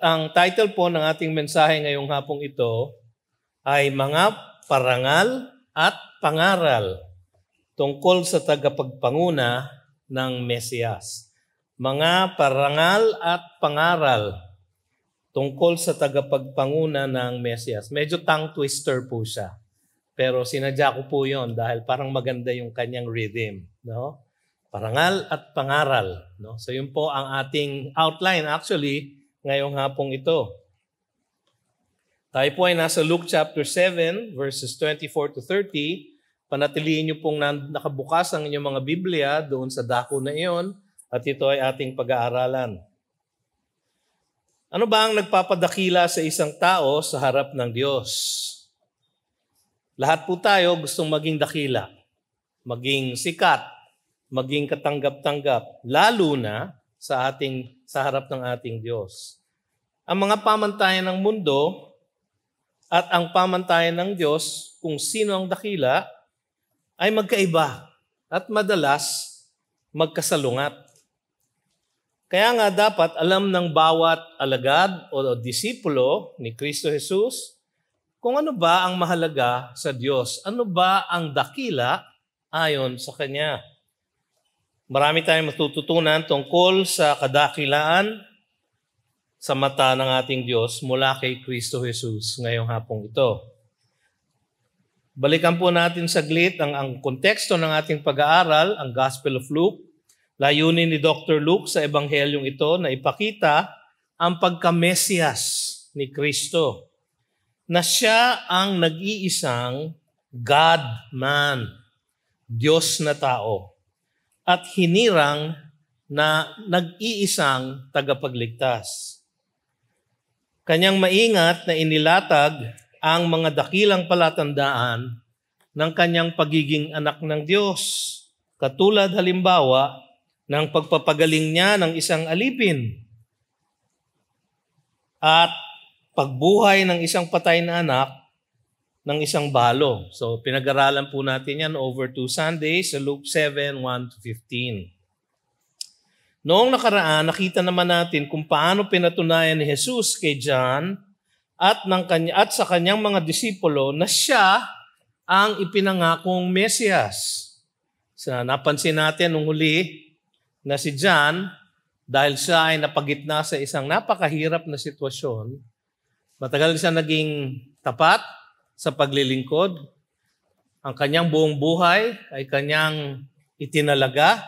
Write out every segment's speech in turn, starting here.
Ang title po ng ating mensahe ngayong hapong ito ay Mga Parangal at Pangaral tungkol sa tagapagpanguna ng Mesiyas. Mga parangal at pangaral tungkol sa tagapagpanguna ng Mesiyas. Medyo tongue twister po siya. Pero sinadya ko po yon dahil parang maganda yung kanyang rhythm. No? Parangal at pangaral. No? So yun po ang ating outline actually ngayong hapong ito. Tayo po ay nasa Luke chapter 7 verses 24 to 30. Panatilihin niyo pong nakabukas ang inyong mga Biblia doon sa dako na iyon at ito ay ating pag-aaralan. Ano ba ang nagpapadakila sa isang tao sa harap ng Diyos? Lahat po tayo gustong maging dakila, maging sikat, maging katanggap-tanggap, lalo na sa harap ng ating Diyos. Ang mga pamantayan ng mundo at ang pamantayan ng Diyos kung sino ang dakila ay magkaiba at madalas magkasalungat. Kaya nga dapat alam ng bawat alagad o disipulo ni Kristo Jesus kung ano ba ang mahalaga sa Diyos. Ano ba ang dakila ayon sa Kanya. Marami tayong matututunan tungkol sa kadakilaan sa mata ng ating Diyos mula kay Kristo Jesus ngayong hapong ito. Balikan po natin saglit ang konteksto ng ating pag-aaral, ang Gospel of Luke. Layunin ni Dr. Luke sa ebanghelyong ito na ipakita ang pagka-Mesiyas ni Kristo, na siya ang nag-iisang God-man, Diyos na tao, at hinirang na nag-iisang tagapagligtas. Kanyang maingat na inilatag ang mga dakilang palatandaan ng kanyang pagiging anak ng Diyos, katulad halimbawa ng pagpapagaling niya ng isang alipin at pagbuhay ng isang patay na anak ng isang balo. So pinag-aralan po natin yan over 2 Sundays sa Luke 7, 1-15. Noong nakaraan, nakita naman natin kung paano pinatunayan ni Jesus kay John at sa kanyang mga disipulo na siya ang ipinangakong Mesiyas. So, napansin natin nung huli na si John, dahil siya ay napagitna sa isang napakahirap na sitwasyon, matagal siya naging tapat sa paglilingkod. Ang kanyang buong buhay ay kanyang itinalaga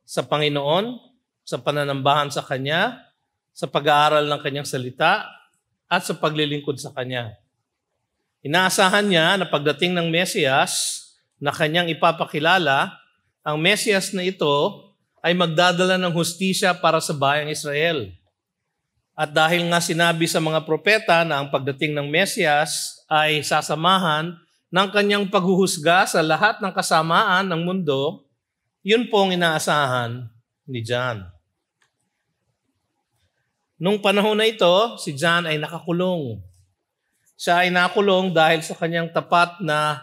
sa Panginoon, sa pananambahan sa Kanya, sa pag-aaral ng Kanyang salita, at sa paglilingkod sa Kanya. Inaasahan niya na pagdating ng Mesiyas na Kanyang ipapakilala, ang Mesiyas na ito ay magdadala ng hustisya para sa bayang Israel. At dahil nga sinabi sa mga propeta na ang pagdating ng Mesiyas ay sasamahan ng kanyang paghuhusga sa lahat ng kasamaan ng mundo, yun pong inaasahan ni John. Nung panahon na ito, si John ay nakakulong. Siya ay nakulong dahil sa kanyang tapat na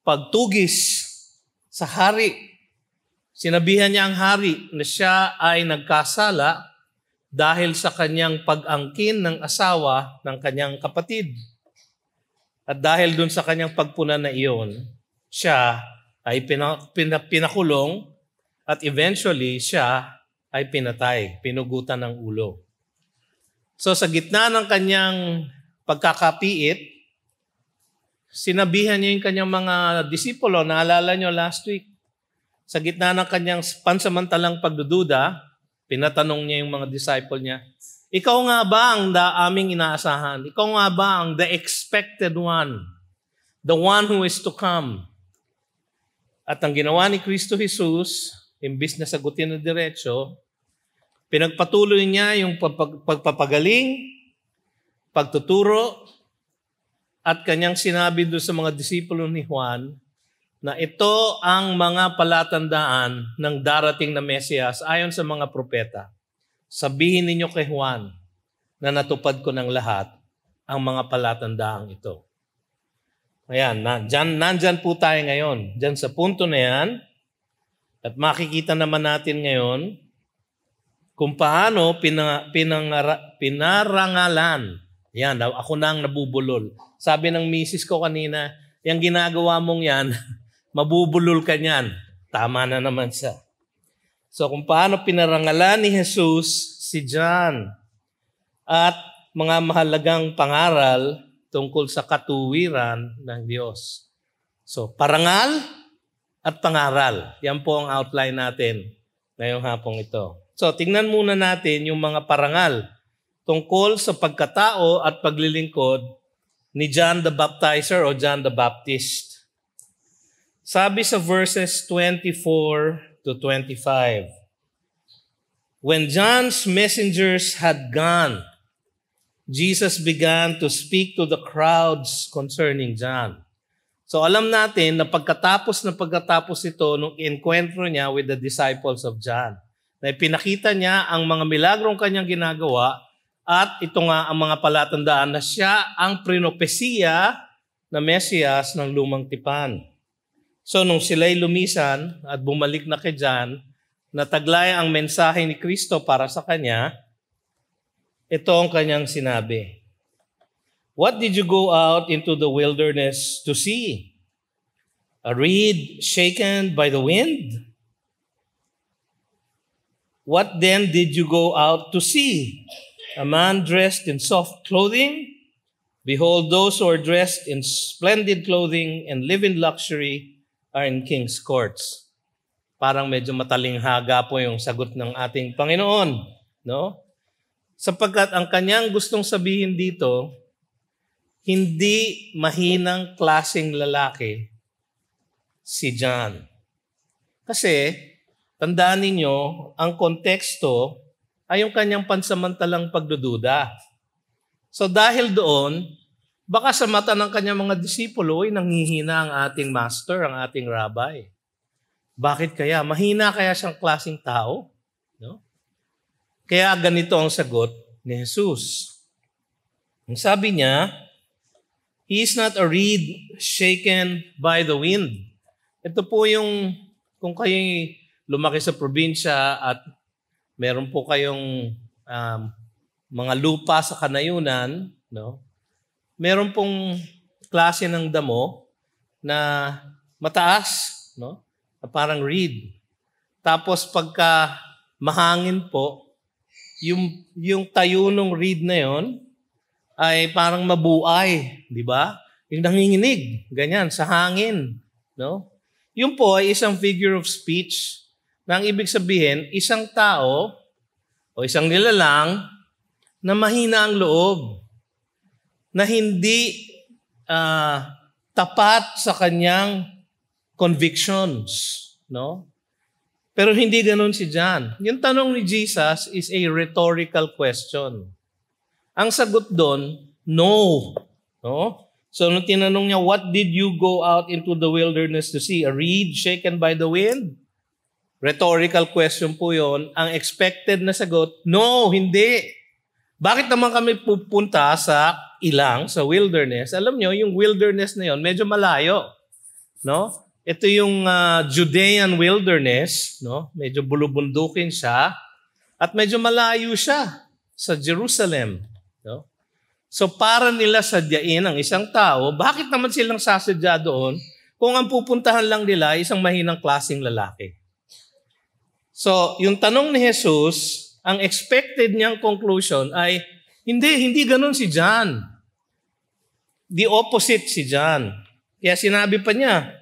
pagtugis sa hari. Sinabihan niya ang hari na siya ay nagkasala dahil sa kanyang pag-angkin ng asawa ng kanyang kapatid. At dahil dun sa kanyang pagpuna na iyon, siya ay pinakulong at eventually siya ay pinatay, pinugutan ng ulo. So sa gitna ng kanyang pagkakapiit, sinabihan niya yung kanyang mga disipulo, naalala nyo last week, sa gitna ng kanyang pansamantalang pagdududa, pinatanong niya yung mga disciple niya, ikaw nga ba ang aming inaasahan? Ikaw nga ba ang the expected one? The one who is to come? At ang ginawa ni Kristo Jesus, imbis na sagutin na diretso, pinagpatuloy niya yung pagpapagaling, pagtuturo, at kanyang sinabi doon sa mga disipulo ni Juan, na ito ang mga palatandaan ng darating na Mesiyas ayon sa mga propeta. Sabihin ninyo kay Juan na natupad ko ng lahat ang mga palatandaang ito. Ayan, nandyan po tayo ngayon. Diyan sa punto na yan. At makikita naman natin ngayon kung paano pinarangalan. Yan, ako nang nabubulol. Sabi ng misis ko kanina, yung ginagawa mong yan, mabubulol ka niyan. Tama na naman siya. So kung paano pinarangalan ni Jesus si John at mga mahalagang pangaral tungkol sa katuwiran ng Diyos. So parangal at pangaral. Yan po ang outline natin ngayong hapong ito. So tingnan muna natin yung mga parangal tungkol sa pagkatao at paglilingkod ni John the Baptizer o John the Baptist. Sabi sa verses 24 to 25, when John's messengers had gone, Jesus began to speak to the crowds concerning John. So alam natin na pagkatapos ito nung enkwentro niya with the disciples of John, na ipinakita niya ang mga milagrong kanyang ginagawa at ito nga ang mga palatandaan na siya ang prinopesiya na Mesiyas ng lumang tipan. So nung sila'y lumisan at bumalik na kay John, nataglay ang mensahe ni Kristo para sa kanya, ito ang kanyang sinabi. What did you go out into the wilderness to see? A reed shaken by the wind? What then did you go out to see? A man dressed in soft clothing? Behold, those who are dressed in splendid clothing and live in luxury are in king's courts. Parang medyo matalinghaga po yung sagot ng ating Panginoon, no? Sapagkat ang kanyang gustong sabihin dito, hindi mahinang klaseng lalaki si John. Kasi, tandaan ninyo, ang konteksto ay yung kanyang pansamantalang pagdududa. So dahil doon, baka sa mata ng kanyang mga disipulo ay nanghihina ang ating master, ang ating rabbi. Bakit kaya? Mahina kaya siyang klaseng tao? No? Kaya ganito ang sagot ni Jesus. Ang sabi niya, he is not a reed shaken by the wind. Ito po yung, kung kayo lumaki sa probinsya at meron po kayong mga lupa sa kanayunan, no? Meron pong klase ng damo na mataas, no? Na parang reed. Tapos pagka mahangin po, yung tayo ng reed na yon ay parang mabuay, di ba? Yung nanginginig, ganyan, sa hangin. No? Yun po ay isang figure of speech na ang ibig sabihin, isang tao o isang nilalang na mahina ang loob, na hindi tapat sa kanyang convictions. No? Pero hindi ganun si John. Yung tanong ni Jesus is a rhetorical question. Ang sagot doon, no. No? So nung tinanong niya, what did you go out into the wilderness to see? A reed shaken by the wind? Rhetorical question po yon. Ang expected na sagot, no, hindi. Bakit naman kami pupunta sa ilang, sa wilderness? Alam nyo, yung wilderness na yon, medyo malayo. No? Ito yung Judean wilderness, no? Medyo bulubundukin siya at medyo malayo siya sa Jerusalem, no? So para nila sadyain ang isang tao, bakit naman silang sasadya doon kung ang pupuntahan lang nila ay isang mahinang klaseng lalaki? So yung tanong ni Jesus, ang expected niyang conclusion ay hindi ganun si John. The opposite si John. Kaya sinabi pa niya,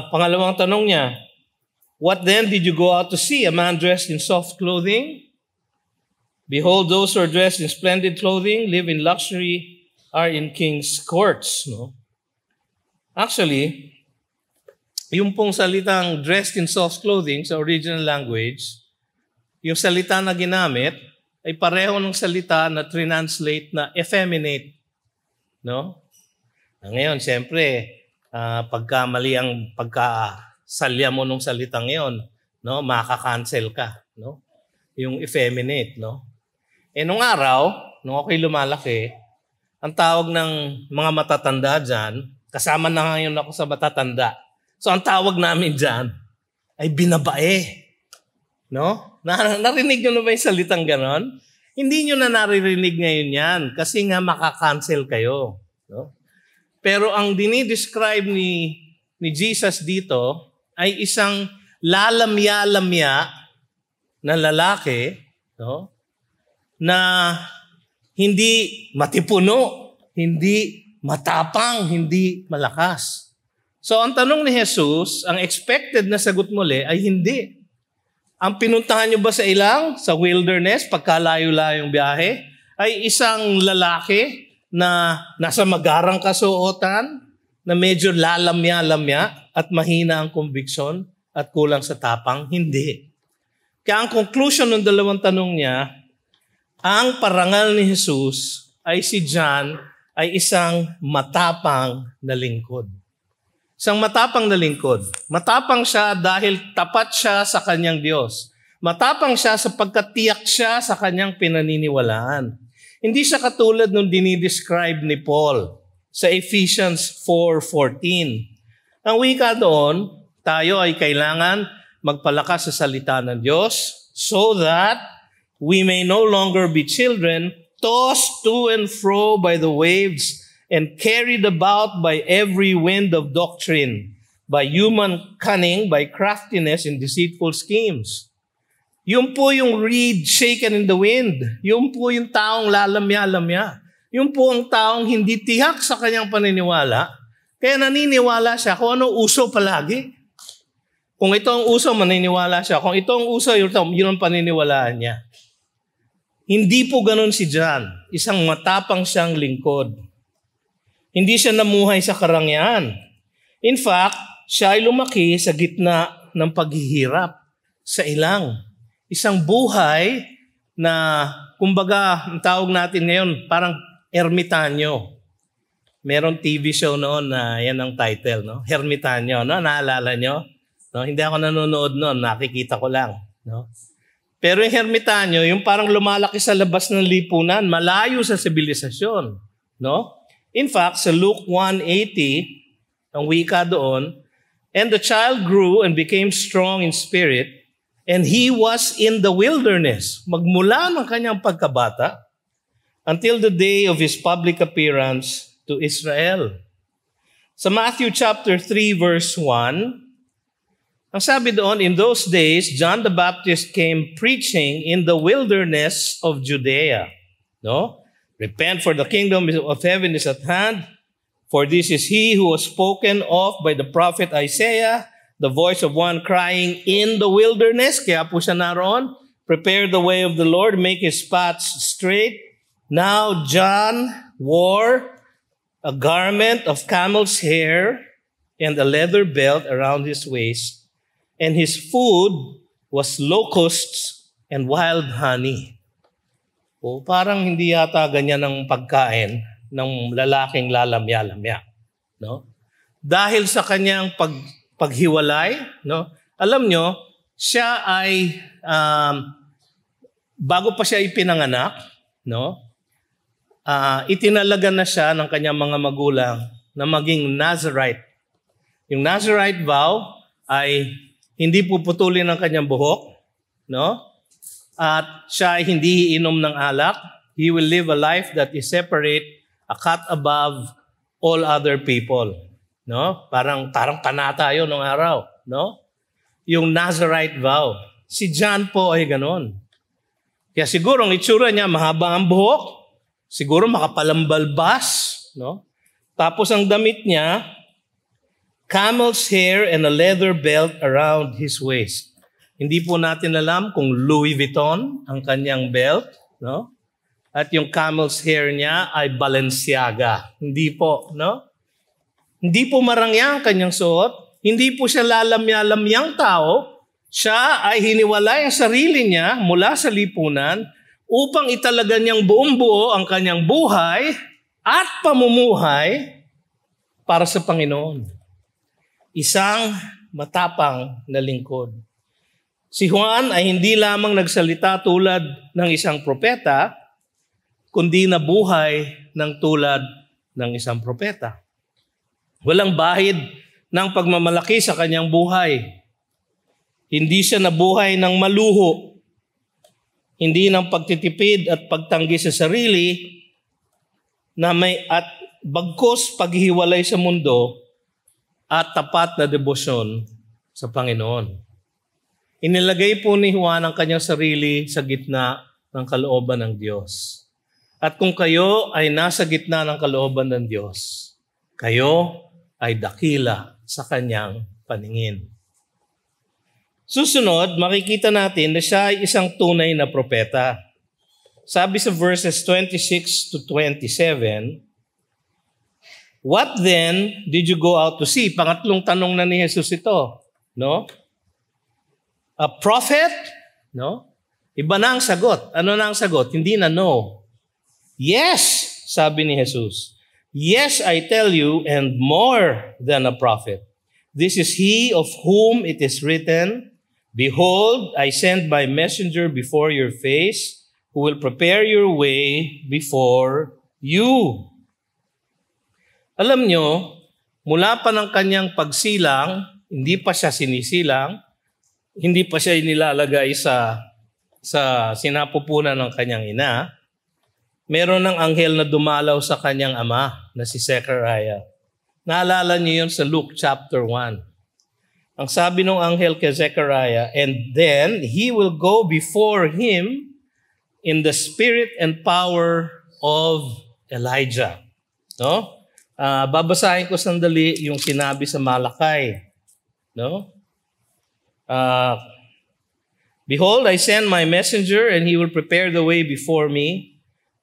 pangalawang tanong niya, what then did you go out to see? A man dressed in soft clothing? Behold, those who are dressed in splendid clothing, live in luxury, are in king's courts. No? Actually, yung pong salitang dressed in soft clothing sa original language, yung salita na ginamit ay pareho ng salita na translate na effeminate. No? Ngayon, siyempre, pagka mali ang pagkasalya mo nung salitang yon, no, makaka-cancel ka, no? Yung effeminate, no? Nung araw, nung ako'y lumalaki, ang tawag ng mga matatanda diyan, kasama na ngayon ako sa matatanda. So ang tawag namin diyan ay binabae, no? Narinig nyo na ba yung salitang ganon? Hindi nyo na naririnig ngayon yan kasi nga makakancel kayo. No? Pero ang dinidescribe ni Jesus dito ay isang lalamya-lamya na lalaki, no? Na hindi matipuno, hindi matapang, hindi malakas. So ang tanong ni Jesus, ang expected na sagot muli ay hindi. Ang pinuntahan nyo ba sa wilderness, pagkalayo-layong biyahe, ay isang lalaki na nasa magarang kasuotan, na medyo lalamya-lamya at mahina ang conviction at kulang sa tapang? Hindi. Kaya ang conclusion ng dalawang tanong niya, ang parangal ni Jesus ay si John ay isang matapang na lingkod. Isang matapang na lingkod. Matapang siya dahil tapat siya sa kanyang Diyos. Matapang siya sapagkat tiyak siya sa kanyang pinaniniwalaan. Hindi siya katulad nung dinidescribe ni Paul sa Ephesians 4:14. Ang wika doon, tayo ay kailangan magpalakas sa salita ng Diyos so that we may no longer be children tossed to and fro by the waves and carried about by every wind of doctrine, by human cunning, by craftiness and deceitful schemes. Yun po yung reed shaken in the wind. Yun po yung taong lalamya-lamya. Yun po ang taong hindi tiyak sa kanyang paniniwala, kaya naniniwala siya kung ano uso palagi. Kung ito ang uso, maniniwala siya. Kung ito ang uso, yun ang paniniwalaan niya. Hindi po ganun si John. Isang matapang siyang lingkod. Hindi siya namuhay sa karangyaan. In fact, siya ay lumaki sa gitna ng paghihirap sa ilang. Isang buhay na, kumbaga, ang tawag natin ngayon, parang ermitanyo. Meron TV show noon na yan ang title, no? Ermitanyo, no? Naalala nyo? No? Hindi ako nanonood noon, nakikita ko lang, no? Pero yung ermitanyo, yung parang lumalaki sa labas ng lipunan, malayo sa sibilisasyon, no? In fact, sa Luke 1:80, ang wika doon, and the child grew and became strong in spirit, and he was in the wilderness, magmula ng kanyang pagkabata, until the day of his public appearance to Israel. Sa Matthew chapter 3 verse 1, ang sabi doon, in those days, John the Baptist came preaching in the wilderness of Judea. No? Repent, for the kingdom of heaven is at hand. For this is he who was spoken of by the prophet Isaiah, the voice of one crying in the wilderness. Kaya po siya naroon, prepare the way of the Lord, make his paths straight. Now John wore a garment of camel's hair and a leather belt around his waist, and his food was locusts and wild honey. O parang hindi yata ganyan ang pagkain ng lalaking lalamya-lamya, no? Dahil sa kanyang paghiwalay, no? Alam nyo, siya ay bago pa siya ipinanganak, no? Itinalaga na siya ng kanyang mga magulang na maging Nazirite. Yung Nazirite vow ay hindi puputulin ng kanyang buhok, no? At siya ay hindi iinom ng alak. He will live a life that is separate, a cut above all other people, no? Parang panata yun nung araw, no? Yung Nazirite vow. Si John po ay ganon. Kaya siguro ang itsura niya, mahaba ang buhok, siguro makapalambalbas, no? Tapos ang damit niya, camel's hair and a leather belt around his waist. Hindi po natin alam kung Louis Vuitton ang kanyang belt, no? At yung camel's hair niya ay Balenciaga. Hindi po, no? Hindi po marangya ang kanyang suot. Hindi po siya lalamya-lamyang tao. Siya ay hiniwalay ang sarili niya mula sa lipunan upang italaga niyang buong buo ang kanyang buhay at pamumuhay para sa Panginoon. Isang matapang na lingkod. Si Juan ay hindi lamang nagsalita tulad ng isang propeta, kundi nabuhay ng tulad ng isang propeta. Walang bahid ng pagmamalaki sa kanyang buhay. Hindi siya nabuhay ng maluho. hindi ng pagtitipid at pagtanggi sa sarili, na may at bagkos paghiwalay sa mundo at tapat na debosyon sa Panginoon. Inilagay po ni Juan ang kanyang sarili sa gitna ng kalooban ng Diyos. At kung kayo ay nasa gitna ng kalooban ng Diyos, kayo ay dakila sa kanyang paningin. Susunod, makikita natin na siya ay isang tunay na propeta. Sabi sa verses 26 to 27, "What then did you go out to see?" Pangatlong tanong na ni Jesus ito, no? A prophet? No? Iba na ang sagot. Ano na ang sagot? Hindi na no. Yes, sabi ni Jesus. Yes, I tell you, and more than a prophet. This is he of whom it is written, "Behold, I send my messenger before your face, who will prepare your way before you." Alam nyo, mula pa ng kanyang pagsilang, hindi pa siya sinisilang, hindi pa siya inilalagay sa sinapupunan ng kanyang ina, meron ng anghel na dumalaw sa kanyang ama na si Zechariah. Naalala niyo yun sa Luke chapter 1. Ang sabi ng anghel kay Zechariah, "And then he will go before him in the spirit and power of Elijah." No? Babasahin ko sandali yung sinabi sa Malakay. No? "Behold, I send my messenger, and he will prepare the way before me.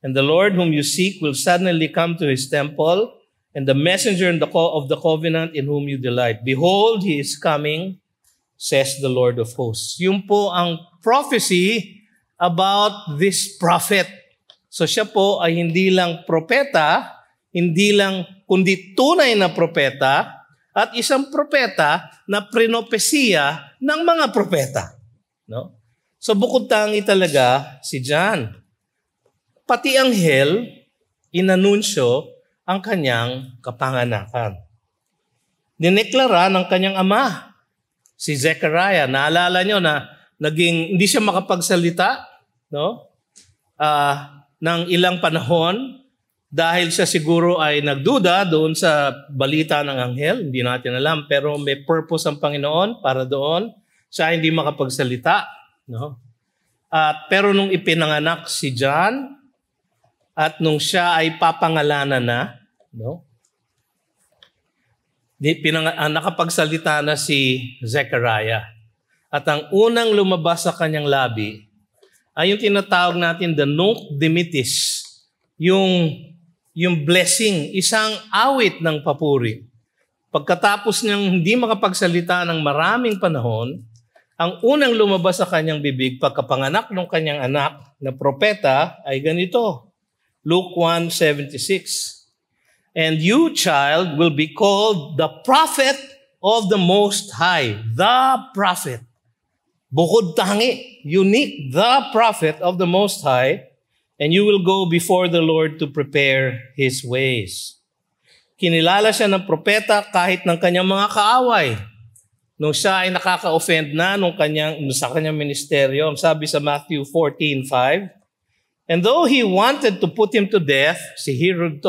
And the Lord whom you seek will suddenly come to his temple, and the messenger of the covenant in whom you delight. Behold, he is coming, says the Lord of hosts." Yun po ang prophecy about this prophet. So siya po ay hindi lang propeta, kundi tunay na propeta, at isang propeta na prinopesiya ng mga propeta. No? So bukod tangi talaga si John. Pati anghel, inanunsyo ang kanyang kapanganakan. Dineklara ng kanyang ama, si Zechariah. Naalala nyo na hindi siya makapagsalita, no? Ng ilang panahon, dahil siya siguro ay nagduda doon sa balita ng anghel, hindi natin alam, pero may purpose ang Panginoon para doon. Siya hindi makapagsalita. No? Pero nung ipinanganak si John, at nung siya ay papangalanan na, no? Nakapagsalita na si Zechariah. At ang unang lumabas sa kanyang labi ay yung tinatawag natin the Nunc Dimittis, yung blessing, isang awit ng papuri. Pagkatapos niyang hindi makapagsalita ng maraming panahon, ang unang lumabas sa kanyang bibig pagkapanganak ng kanyang anak na propeta ay ganito. Luke 1:76. "And you, child, will be called the prophet of the Most High." The prophet. Bukod tangi, unique, the prophet of the Most High. "And you will go before the Lord to prepare His ways." Kinilala siya ng propeta kahit ng kanyang mga kaaway. Nung siya ay nakaka-offend na sa kanyang ministeryo, sabi sa Matthew 14:5, "And though he wanted to put him to death," si Herod,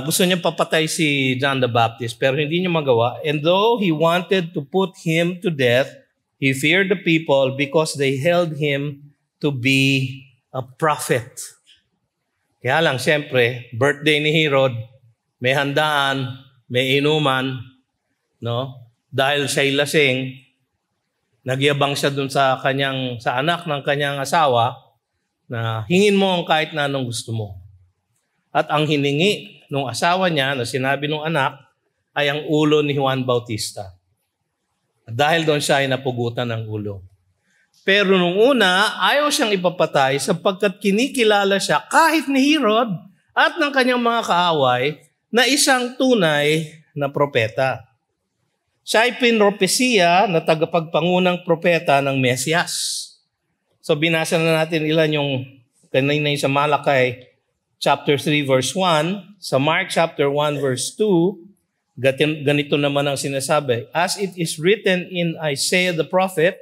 gusto niya papatay si John the Baptist, pero hindi niya magawa. "And though he wanted to put him to death, he feared the people because they held him to be a prophet." Kaya lang, siyempre, birthday ni Herod, may handaan, may inuman, no? Dahil siya'y lasing, nagyabang siya dun sa anak ng kanyang asawa na hingin mo ang kahit na anong gusto mo. At ang hiningi ng asawa niya na sinabi ng anak ay ang ulo ni Juan Bautista. At dahil doon siya ay napugutan ng ulo. Pero nung una, ayaw siyang ipapatay sapagkat kinikilala siya kahit ni Herod at ng kanyang mga kaaway na isang tunay na propeta. Siya ay pinropesiya na tagapagpangunang propeta ng Mesiyas. So binasa na natin ilan yung kanina sa Malakay chapter 3 verse 1, sa Mark chapter 1 verse 2, ganito naman ang sinasabi. "As it is written in Isaiah the prophet,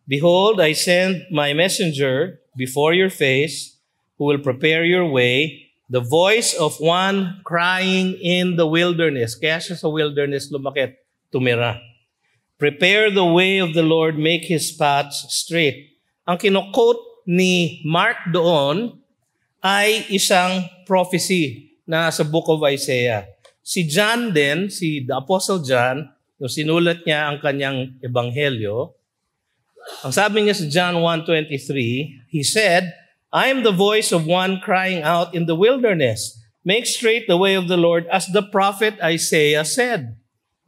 Behold, I send my messenger before your face, who will prepare your way, the voice of one crying in the wilderness. Kaya siya sa wilderness lumakit, tumira. Prepare the way of the Lord, make His paths straight. Ang kino-quote ni Mark doon ay isang prophecy na sa book of Isaiah. Si John din, si the Apostle John, nung sinulat niya ang kanyang ebanghelyo, ang sabi niya sa John 1:23, he said, I am the voice of one crying out in the wilderness, make straight the way of the Lord, as the prophet Isaiah said.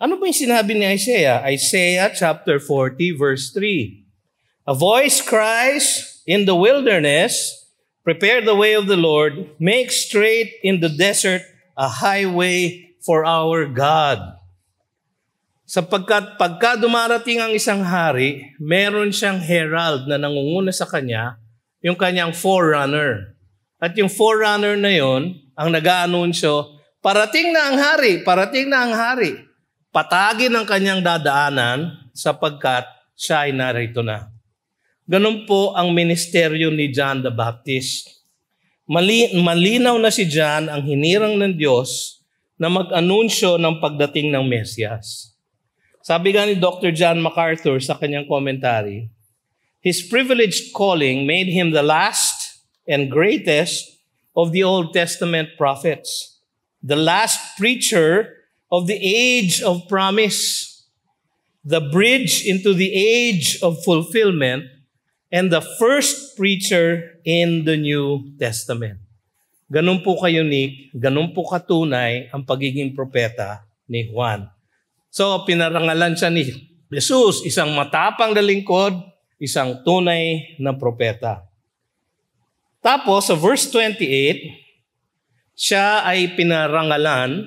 Ano ba yung sinabi ni Isaiah? Isaiah chapter 40 verse 3. A voice cries in the wilderness, prepare the way of the Lord, make straight in the desert a highway for our God. Sapagkat pagka dumarating ang isang hari, meron siyang herald na nangunguna sa kanya, yung kanyang forerunner. At yung forerunner na yon, ang nag-aanunsyo, parating na ang hari, parating na ang hari. Patagin ang kanyang dadaanan sapagkat siya ay narito na. Ganun po ang ministeryo ni John the Baptist. Malinaw na si John ang hinirang ng Diyos na mag-anunsyo ng pagdating ng Mesiyas. Sabi nga ni Dr. John MacArthur sa kanyang commentary, his privileged calling made him the last and greatest of the Old Testament prophets, the last preacher of the age of promise, the bridge into the age of fulfillment, and the first preacher in the New Testament. Ganun po ka-unique, ganun po katunay ang pagiging propeta ni Juan. So, pinarangalan siya ni Jesus, isang matapang na lingkod, isang tunay na propeta. Tapos, sa verse 28, siya ay pinarangalan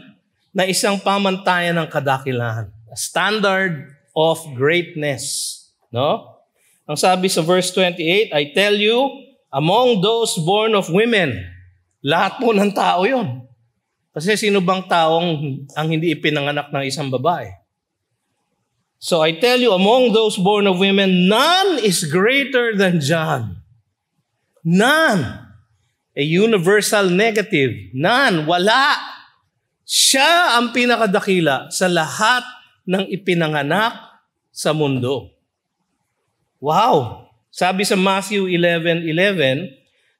na isang pamantayan ng kadakilahan, a standard of greatness. No? Ang sabi sa verse 28, I tell you, among those born of women, lahat po ng tao yon. Kasi sino bang taong ang hindi ipinanganak ng isang babae? So I tell you, among those born of women, none is greater than John. None. A universal negative. None. Wala. Siya ang pinakadakila sa lahat ng ipinanganak sa mundo. Wow! Sabi sa Matthew 11:11,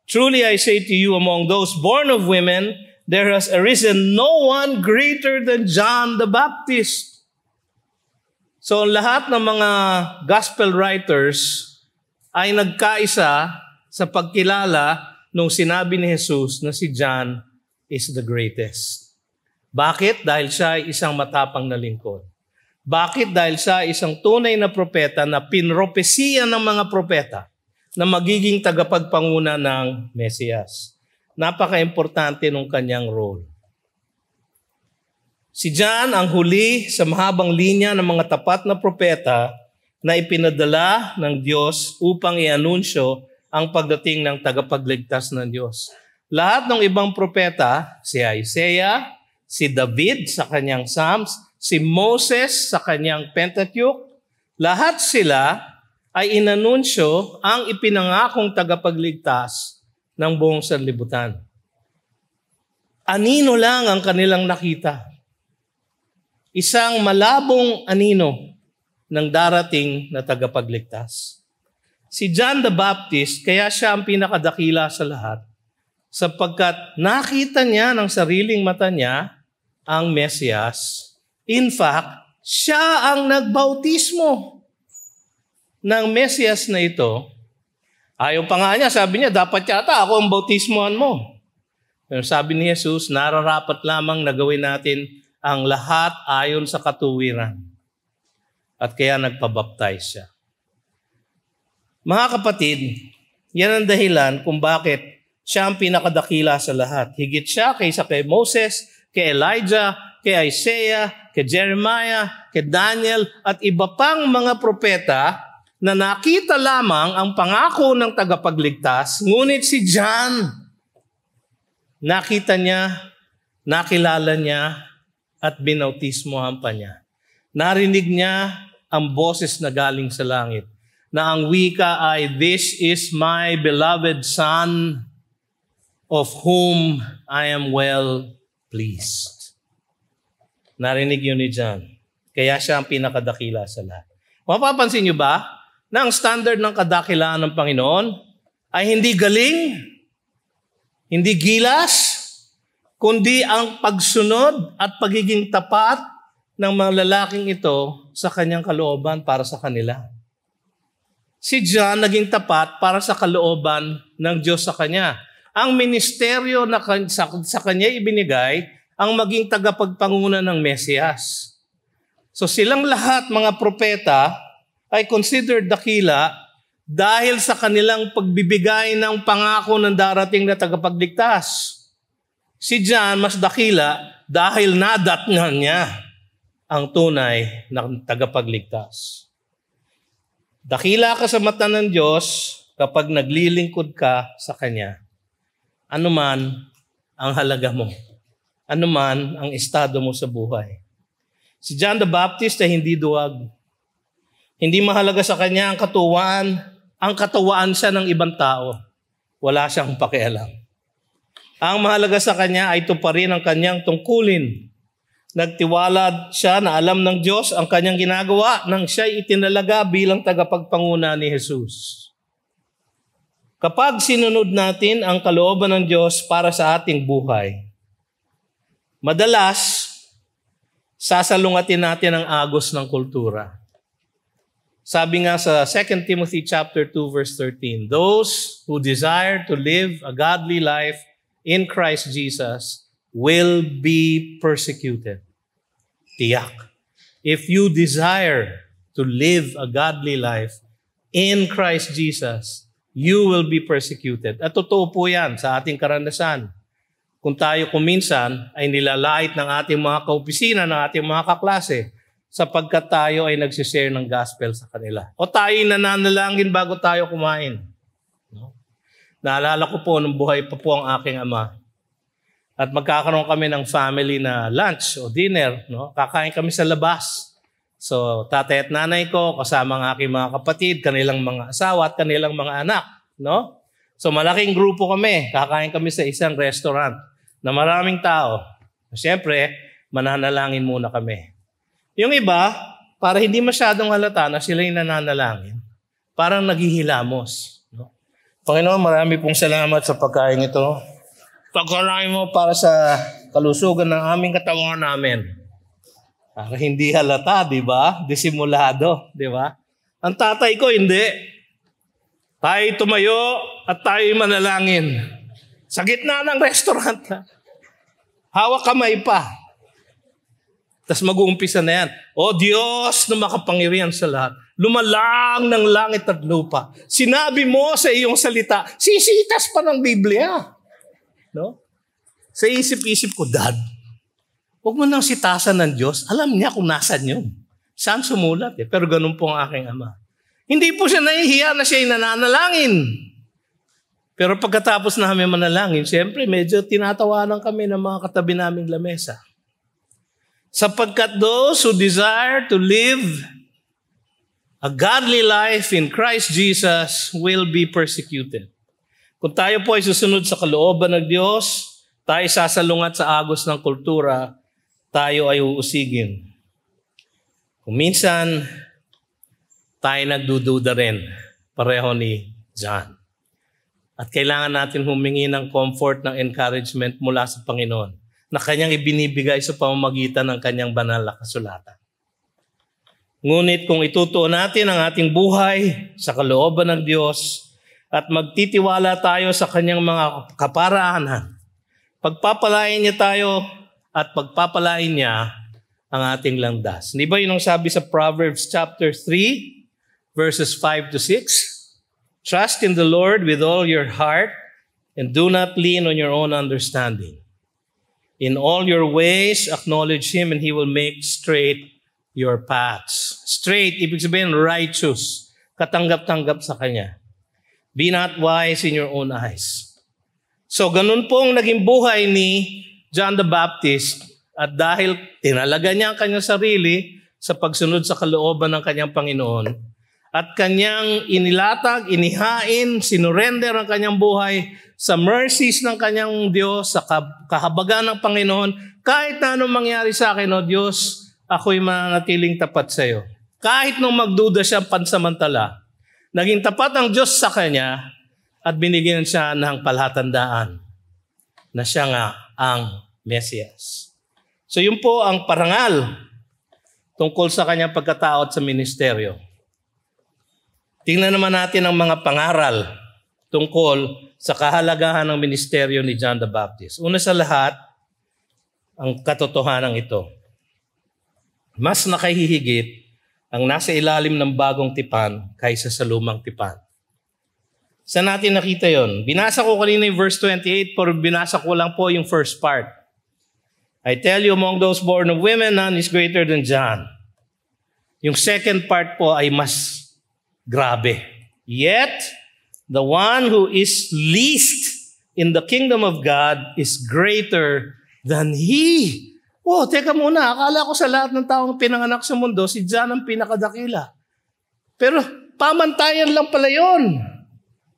truly I say to you, among those born of women, there has arisen no one greater than John the Baptist. So lahat ng mga gospel writers ay nagkaisa sa pagkilala nung sinabi ni Jesus na si John is the greatest. Bakit? Dahil siya ay isang matapang na lingkod. Bakit? Dahil siya ay isang tunay na propeta na pinropesiya ng mga propeta na magiging tagapagpanguna ng Mesiyas. Napaka-importante ng kanyang role. Si John ang huli sa mahabang linya ng mga tapat na propeta na ipinadala ng Diyos upang i-anunsyo ang pagdating ng tagapagligtas ng Diyos. Lahat ng ibang propeta, si Isaiah, si David sa kanyang Psalms, si Moses sa kanyang Pentateuch, lahat sila ay inanunsyo ang ipinangakong tagapagligtas ng buong sanlibutan. Anino lang ang kanilang nakita. Isang malabong anino ng darating na tagapagligtas. Si John the Baptist, kaya siya ang pinakadakila sa lahat, sapagkat nakita niya ng sariling mata niya ang Mesiyas. In fact, siya ang nagbautismo ng Mesiyas na ito. Ayaw pa nga niya, sabi niya, dapat yata ako ang bautismohan mo. Pero sabi ni Jesus, nararapat lamang na gawin natin ang lahat ayon sa katuwiran. At kaya nagpabaptize siya. Mga kapatid, yan ang dahilan kung bakit siya ang pinakadakila sa lahat. Higit siya kaysa kay Moses, kay Elijah, kay Isaiah, kay Jeremiah, kay Daniel, at iba pang mga propeta na nakita lamang ang pangako ng tagapagligtas. Ngunit si John, nakita niya, nakilala niya, at binautismohan pa niya. Narinig niya ang boses na galing sa langit. na ang wika ay, "This is my beloved Son, of whom I am well pleased." Narinig yun ni John. Kaya siya ang pinakadakila sa lahat. Mapapansin niyo ba na ang standard ng kadakilaan ng Panginoon ay hindi galing, hindi gilas, kundi ang pagsunod at pagiging tapat ng mga lalaking ito sa kanyang kalooban para sa kanila. Si John naging tapat para sa kalooban ng Diyos sa kanya. Ang ministeryo na sa kanya ibinigay ang maging tagapagpanguna ng Mesiyas. So silang lahat, mga propeta, ay considered dakila dahil sa kanilang pagbibigay ng pangako ng darating na tagapagligtas. Si John mas dakila dahil nadatnan niya ang tunay na tagapagligtas. Dakila ka sa mata ng Diyos kapag naglilingkod ka sa Kanya. Ano man ang halaga mo. Ano man ang estado mo sa buhay. Si John the Baptist ay hindi duwag. Hindi mahalaga sa kanya ang katuwaan. Ang katuwaan siya ng ibang tao. Wala siyang pakialam. Ang mahalaga sa kanya ay tuparin ang kanyang tungkulin. Nagtiwala siya na alam ng Diyos ang kanyang ginagawa nang siya'y itinalaga bilang tagapagpanguna ni Jesus. Kapag sinunod natin ang kalooban ng Diyos para sa ating buhay, madalas, sasalungatin natin ang agos ng kultura. Sabi nga sa 2 Timothy chapter 2 verse 13, "Those who desire to live a godly life in Christ Jesus will be persecuted." Tiyak. If you desire to live a godly life in Christ Jesus, you will be persecuted. At totoo po yan sa ating karanasan. Kung tayo kuminsan ay nilalait ng ating mga kaopisina, ng ating mga kaklase, sapagkat tayo ay nagsishare ng gospel sa kanila. O tayo nananalangin bago tayo kumain. No? Naalala ko po nung buhay pa po ang aking ama. At magkakaroon kami ng family na lunch o dinner. No? Kakain kami sa labas. So tatay at nanay ko, kasama ang aking mga kapatid, kanilang mga asawa at kanilang mga anak. No? So malaking grupo kami. Kakain kami sa isang restaurant na maraming tao. Siyempre, mananalangin muna kami. Yung iba, para hindi masyadong halata na sila yung nananalangin, parang naghihilamos. No? Panginoon, marami pong salamat sa pagkain ito. Pagkain mo para sa kalusugan ng aming katawan namin. Para hindi halata, di ba? Disimulado, di ba? Ang tatay ko, hindi. Tayo tumayo at tayo manalangin. Sa gitna ng restaurant. Hawak kamay pa. Tapos mag-uumpisa na yan. O Diyos na makapangyarihan sa lahat, lumalang ng langit at lupa. Sinabi mo sa iyong salita, sisitas pa ng Biblia. No? Sa isip-isip ko, Dad, huwag mo nang sitasan ng Diyos. Alam niya kung nasan yun. Saan sumulat eh. Pero ganun po ang aking ama. Hindi po siya nahihiya na siya'y nananalangin. Pero pagkatapos namin manalangin, siyempre medyo tinatawanan kami ng mga katabi naming lamesa. Sapagkat those who desire to live a godly life in Christ Jesus will be persecuted. Kung tayo po ay susunod sa kalooban ng Diyos, tayo sasalungat sa agos ng kultura, tayo ay uusigin. Kung minsan, tayo nagdududa rin, pareho ni John. At kailangan natin humingi ng comfort, ng encouragement mula sa Panginoon na Kanyang ibinibigay sa pamamagitan ng Kanyang banal na kasulatan. Ngunit kung itutuon natin ang ating buhay sa kalooban ng Diyos at magtitiwala tayo sa Kanyang mga kaparaanan, pagpapalain niya tayo at pagpapalain niya ang ating landas. Di ba yun ang sabi sa Proverbs chapter 3, verses 5 to 6? Trust in the Lord with all your heart and do not lean on your own understanding. In all your ways, acknowledge Him and He will make straight your paths. Straight, ibig sabihin righteous. Katanggap-tanggap sa Kanya. Be not wise in your own eyes. So, ganun pong naging buhay ni John the Baptist. At dahil tinalaga niya ang kanyang sarili sa pagsunod sa kalooban ng kanyang Panginoon, at kanyang inilatag, inihain, sinurrender ang kanyang buhay sa mercies ng kanyang Diyos, sa kahabagan ng Panginoon. Kahit na anong mangyari sa akin, O Diyos, ako'y mananatiling tapat sa iyo. Kahit nung magduda siya pansamantala, naging tapat ang Diyos sa kanya at binigyan siya ng palatandaan na siya nga ang Mesias. So yun po ang parangal tungkol sa kanyang pagkatao at sa ministeryo. Tingnan naman natin ang mga pangaral tungkol sa kahalagahan ng ministeryo ni John the Baptist. Una sa lahat, ang katotohanan ito. Mas nakahihigit ang nasa ilalim ng bagong tipan kaysa sa lumang tipan. Saan natin nakita yon? Binasa ko kanina yung verse 28, pero binasa ko lang po yung first part. I tell you, among those born of women, none is greater than John. Yung second part po ay mas grabe. Yet, the one who is least in the kingdom of God is greater than he. Oh, teka muna. Akala ko sa lahat ng taong pinanganak sa mundo, si John ang pinakadakila. Pero pamantayan lang pala yon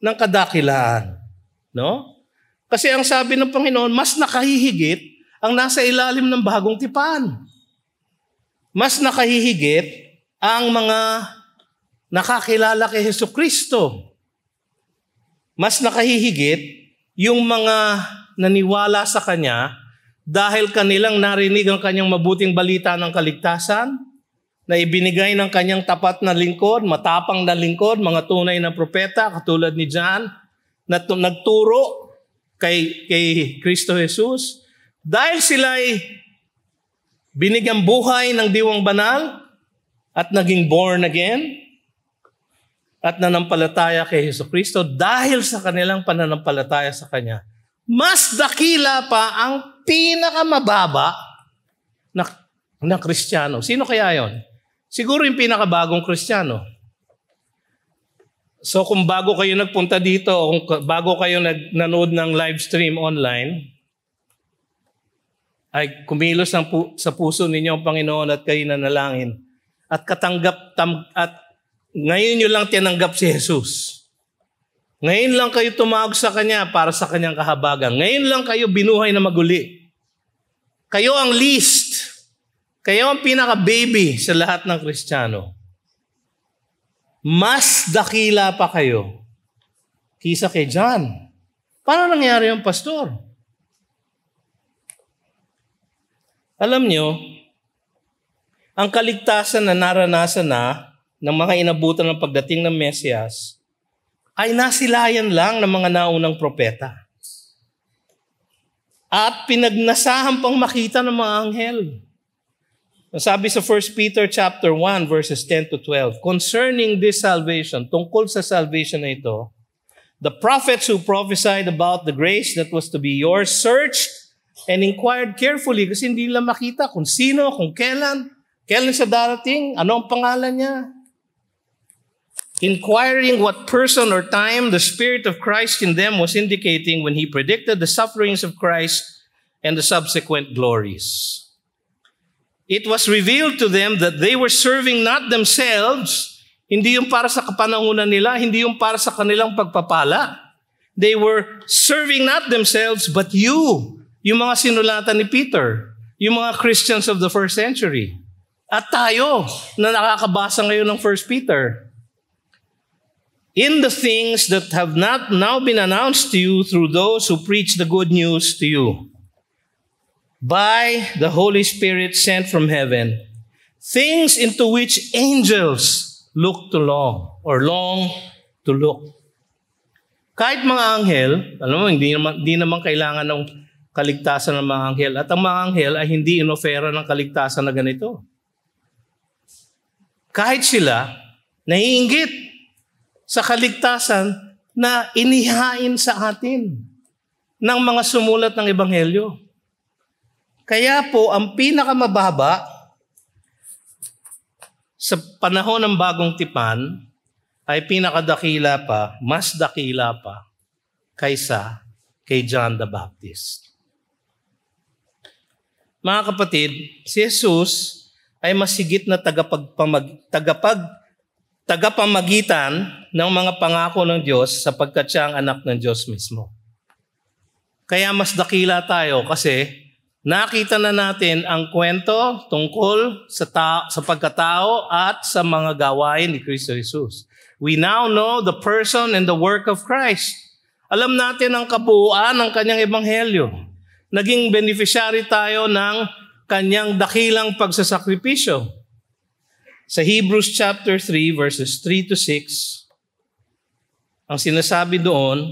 ng kadakilaan. No? Kasi ang sabi ng Panginoon, mas nakahihigit ang nasa ilalim ng bagong tipan. Mas nakahihigit ang mga nakakilala kay Jesucristo. Mas nakahihigit yung mga naniwala sa Kanya dahil kanilang narinig ang Kanyang mabuting balita ng kaligtasan na ibinigay ng Kanyang tapat na lingkod, matapang na lingkod, mga tunay na propeta katulad ni John na nagturo kay Kristo Jesus. Dahil sila ay binigyang buhay ng diwang banal at naging born again, at nanampalataya kay Jesucristo, dahil sa kanilang pananampalataya sa Kanya, mas dakila pa ang pinakamababa na Kristiyano. Sino kaya yon? Siguro yung pinakabagong Kristiyano. So kung bago kayo nagpunta dito, o kung bago kayo nanood ng live stream online, ay kumilos sa puso ninyo ang Panginoon at kayo nanalangin. At ngayon nyo lang tinanggap si Jesus. Ngayon lang kayo tumawag sa Kanya para sa Kanyang kahabagan. Ngayon lang kayo binuhay na maguli. Kayo ang least. Kayo ang pinaka-baby sa lahat ng Kristiyano. Mas dakila pa kayo kisa kay John. Paano nangyari yung pastor? Alam nyo, ang kaligtasan na naranasan na ng mga inabutan ng pagdating ng Mesiyas ay nasilayan lang ng mga naunang propeta. At pinagnasahan pang makita ng mga anghel. Sabi sa 1 Peter chapter 1 verses 10 to 12, concerning this salvation, tungkol sa salvation na ito, the prophets who prophesied about the grace that was to be yours searched and inquired carefully kasi hindi nila makita kung sino, kung kailan siya darating, ano ang pangalan niya. Inquiring what person or time the Spirit of Christ in them was indicating when He predicted the sufferings of Christ and the subsequent glories. It was revealed to them that they were serving not themselves, hindi yung para sa kapanahunan nila, hindi yung para sa kanilang pagpapala. They were serving not themselves, but you, yung mga sinulatan ni Peter, yung mga Christians of the first century. At tayo, na nakakabasa ngayon ng 1 Peter. In the things that have not now been announced to you through those who preach the good news to you, by the Holy Spirit sent from heaven, things into which angels look to long to look. Kahit mga anghel, alam mo, hindi naman kailangan ng kaligtasan ng mga anghel. At ang mga anghel ay hindi inofera ng kaligtasan na ganito. Kahit sila, naiinggit sa kaligtasan na inihain sa atin ng mga sumulat ng Ebanghelyo. Kaya po, ang pinakamababa sa panahon ng bagong tipan ay pinakadakila pa, mas dakila pa kaysa kay John the Baptist. Mga kapatid, si Jesus ay masigit na tagapamagitan ng mga pangako ng Diyos sapagkat siya ang anak ng Diyos mismo. Kaya mas dakila tayo kasi nakita na natin ang kwento tungkol sa pagkatao at sa mga gawain ni Kristo Jesus. We now know the person and the work of Christ. Alam natin ang kabuuan ng kanyang ebanghelyo. Naging beneficiary tayo ng kanyang dakilang pagsasakripisyo. Sa Hebrews chapter 3 verses 3 to 6, ang sinasabi doon,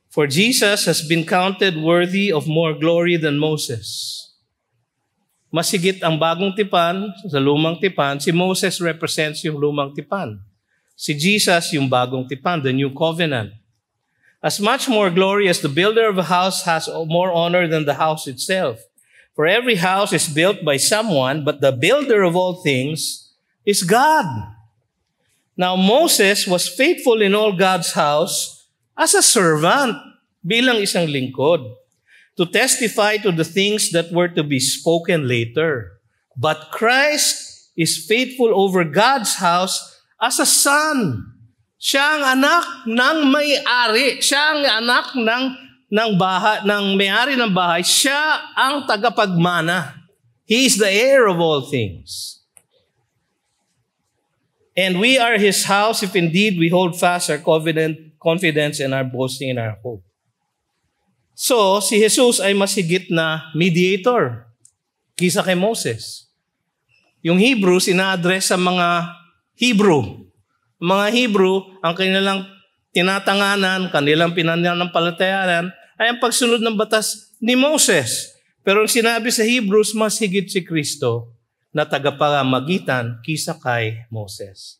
"For Jesus has been counted worthy of more glory than Moses." Mas higit ang bagong tipan sa lumang tipan. Si Moses represents yung lumang tipan. Si Jesus yung bagong tipan, the new covenant. As much more glory as the builder of a house has more honor than the house itself. For every house is built by someone, but the builder of all things is God. Now Moses was faithful in all God's house as a servant, bilang isang lingkod, to testify to the things that were to be spoken later. But Christ is faithful over God's house as a son. Siya ang anak ng may-ari. Siya ang anak ng may-ari ng bahay. Siya ang tagapagmana. He is the heir of all things. And we are His house if indeed we hold fast our confidence and our boasting in our hope. So, si Jesus ay mas higit na mediator kisa kay Moses. Yung Hebrews, ina-address sa mga Hebrew. Mga Hebrew, ang kanilang tinatanganan, kanilang pinanampalatayaan ay ang pagsunod ng batas ni Moses. Pero ang sinabi sa Hebrews, mas higit si Kristo na tagapamagitan kisa kay Moses.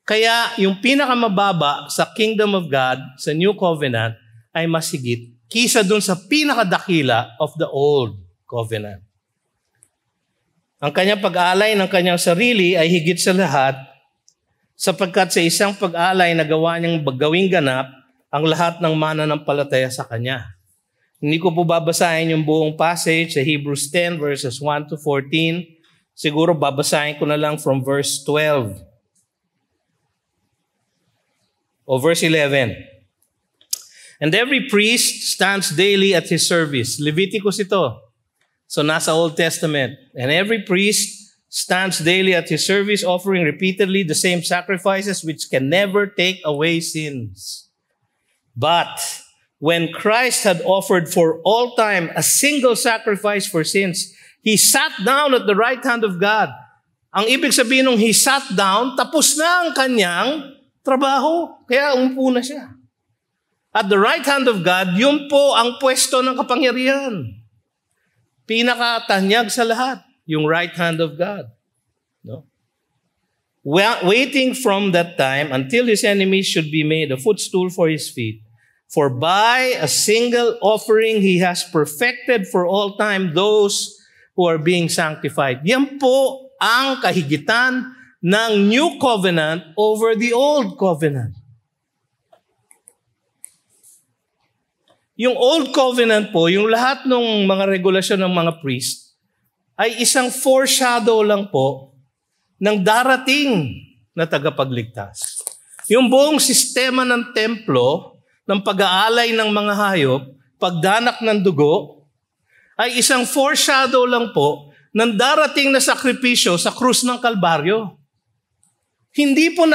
Kaya yung pinakamababa sa kingdom of God, sa New Covenant, ay mas higit kisa dun sa pinakadakila of the Old Covenant. Ang kanyang pag-alay ng kanyang sarili ay higit sa lahat, sapagkat sa isang pag-alay na gawa niyang gawing ganap ang lahat ng mananampalataya sa kanya. Hindi ko po babasahin yung buong passage sa Hebrews 10 verses 1 to 14. Siguro babasahin ko na lang from verse 12 o verse 11. And every priest stands daily at his service. Leviticus ito. So nasa Old Testament. And every priest stands daily at his service, offering repeatedly the same sacrifices which can never take away sins. But when Christ had offered for all time a single sacrifice for sins, He sat down at the right hand of God. Ang ibig sabihin nung He sat down, tapos na ang kanyang trabaho. Kaya umupo na siya. At the right hand of God, yun po ang pwesto ng kapangyarihan. Pinakatanyag sa lahat. Yung right hand of God. No? Waiting from that time until His enemies should be made a footstool for His feet. For by a single offering He has perfected for all time those who are being sanctified. Yan po ang kahigitan ng New Covenant over the Old Covenant. Yung Old Covenant po, yung lahat ng mga regulasyon ng mga priest, ay isang foreshadow lang po ng darating na tagapagligtas. Yung buong sistema ng templo, ng pag-aalay ng mga hayop, pagdanak ng dugo, ay isang foreshadow lang po ng darating na sakripisyo sa krus ng Kalbaryo. Hindi po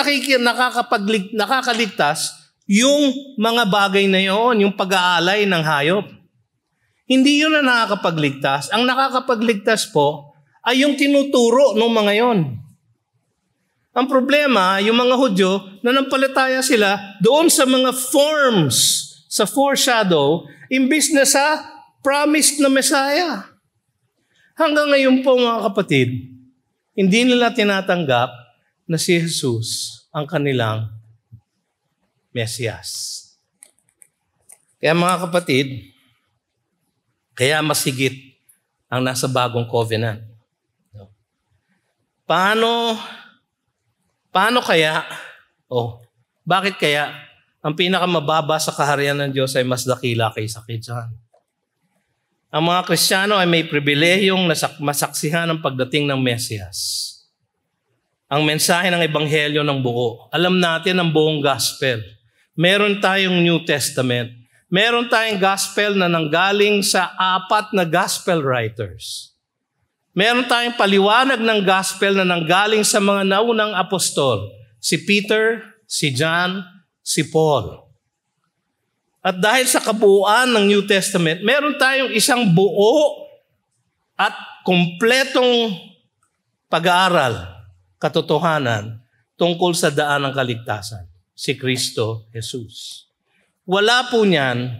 nakakaligtas yung mga bagay na yon, yung pag-aalay ng hayop. Hindi yun na nakakapagligtas. Ang nakakapagligtas po ay yung tinuturo ng mga yon. Ang problema, yung mga Hudyo, nanampalataya sila doon sa mga forms, sa foreshadow, imbis na sa promised na Messiah. Hanggang ngayon po mga kapatid, hindi nila tinatanggap na si Jesus ang kanilang Mesiyas. Kaya mga kapatid, kaya mas higit ang nasa bagong covenant. Paano kaya, bakit kaya ang pinakamababa sa kaharian ng Diyos ay mas dakila kaysa kay John? Ang mga Kristiyano ay may pribilehiyong masaksihan ang pagdating ng Mesiyas. ang mensahe ng Ebanghelyo ng buo. Alam natin ang buong gospel. Meron tayong New Testament. Meron tayong gospel na nanggaling sa 4 na gospel writers. Meron tayong paliwanag ng gospel na nanggaling sa mga naunang apostol. Si Peter, si John, si Paul. At dahil sa kabuuan ng New Testament, meron tayong isang buo at kumpletong pag-aaral, katotohanan tungkol sa daan ng kaligtasan, si Kristo Jesus. Wala po niyan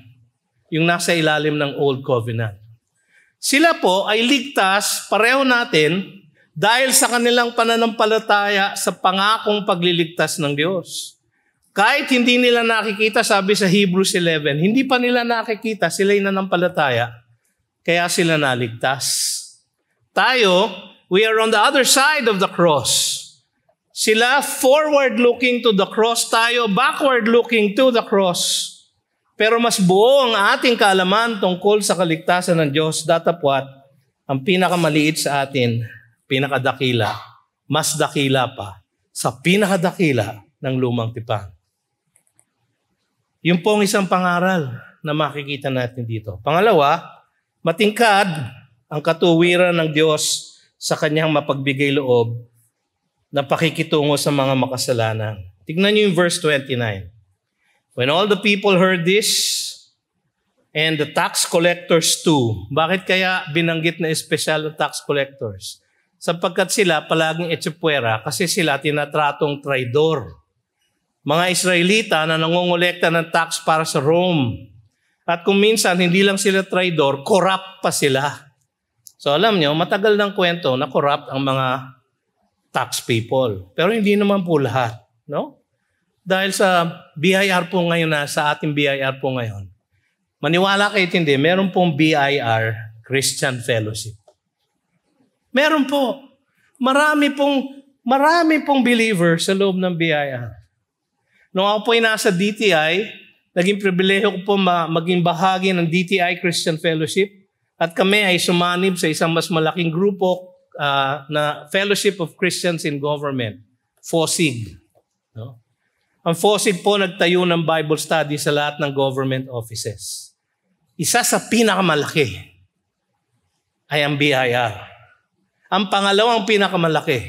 yung nasa ilalim ng Old Covenant. Sila po ay ligtas, pareho natin, dahil sa kanilang pananampalataya sa pangakong pagliligtas ng Diyos. Kahit hindi nila nakikita, sabi sa Hebrews 11, hindi pa nila nakikita, sila'y nanampalataya, kaya sila naligtas. Tayo, we are on the other side of the cross. Sila forward-looking to the cross, tayo backward-looking to the cross. Pero mas buo ang ating kaalaman tungkol sa kaligtasan ng Diyos, datapwat ang pinakamaliit sa atin, pinakadakila, mas dakila pa sa pinakadakila ng lumang tipan. Yun po ang isang pangaral na makikita natin dito. Pangalawa, matingkad ang katuwiran ng Diyos sa kanyang mapagbigay loob na pakikitungo sa mga makasalanan. Tignan niyo yung verse 29. When all the people heard this, and the tax collectors too. Bakit kaya binanggit na espesyal ng tax collectors? Sapagkat sila palaging etsepuera kasi sila tinatratong traidor. Mga Israelita na nangongolekta ng tax para sa Rome. At kung minsan hindi lang sila traidor, corrupt pa sila. So alam nyo, matagal ng kwento na corrupt ang mga tax people. Pero hindi naman po lahat, no? Dahil sa BIR po ngayon sa ating BIR po ngayon, maniwala kayo hindi, meron pong BIR, Christian Fellowship. Meron po. Marami pong believers sa loob ng BIR. Nung ako po'y nasa DTI, naging pribileho ko po maging bahagi ng DTI Christian Fellowship at kami ay sumanib sa isang mas malaking grupo na Fellowship of Christians in Government, FOSIG. No? Ang FOSIG po nagtayo ng Bible study sa lahat ng government offices. Isa sa pinakamalaki ay ang BIR. Ang pangalawang pinakamalaki,